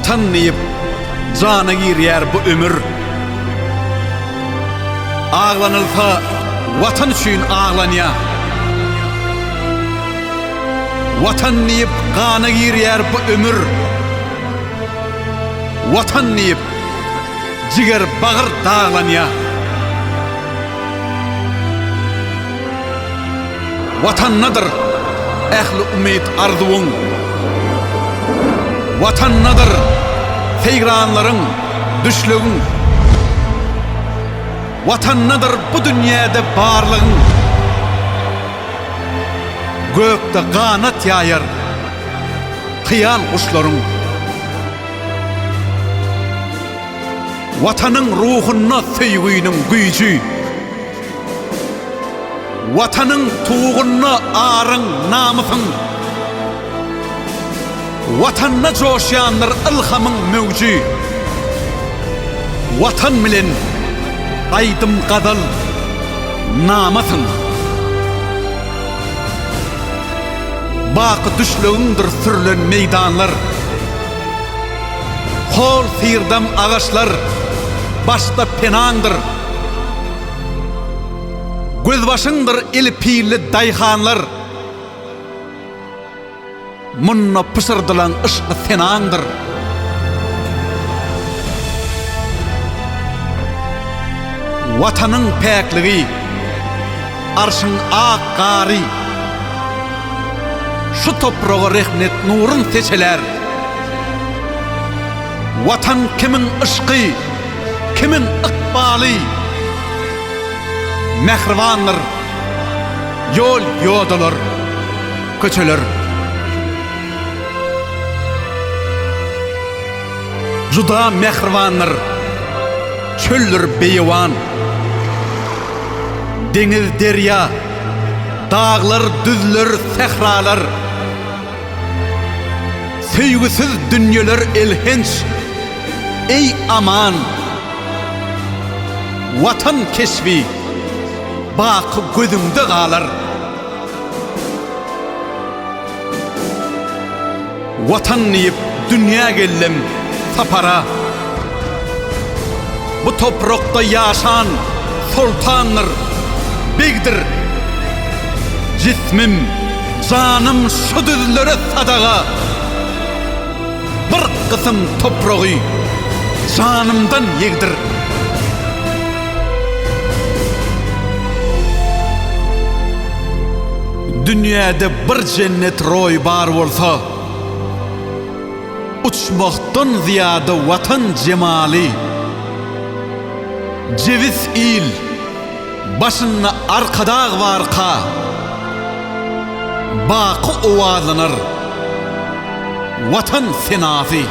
Vatan deyip cana girýär bu ömür. Ağlanılsa vatan üçün ağlanýa. Vatan deyip gana girýär bu ömür. Vatan deyip jiger bağır dağlanýa. Vatan nadır ähli umid arzuwuň. Vatan nadır feygranlaryň düşlügüň. Vatan nadır bu dünýäde barlygyň. Gökde ganat ýaýar hyýal kuşlaryň. Watanyň ruhuny söýgüýniň güýji. Watanyň tuğuny aryň namysyň. Vatanna coşyanlar ilhamın mevci. Vatan bilen aydım qadal namasın. Baqı düşlüğündür sürlen meydanlar. Hol firdam ağaçlar başta penandır. Gözbaşındır ilpili dayhanlar. Munna pısırdılan ışkı senandır. Vatanın pekliği arşın ak gari. Şu toprağa rehmet nurun seçeler. Vatan kimin ışkı, kimin ikbali. Mehrivanlar, yol yodalar, köçeler. Juda mehrivanlar, çöller beýwan. Deniz derya, dağlar, düzler, sehralar. Söýgüsiz dünýeler elhenç. Ey aman! Vatan keşfi, baqı gözümde galar. Vatan diýip dünýä gellem sapara. Bu toprakda yaşan sultanlar begdir. Cismim, canım şu düzlere sadaga. Bir kısım toprağı canımdan yegdir. Dünyada bir cennet roy bar bolsa, uçmaktan ziyade vatan cemali. Ceviz il, başına arkadağ varka, baqı ovazlanır, vatan senafi.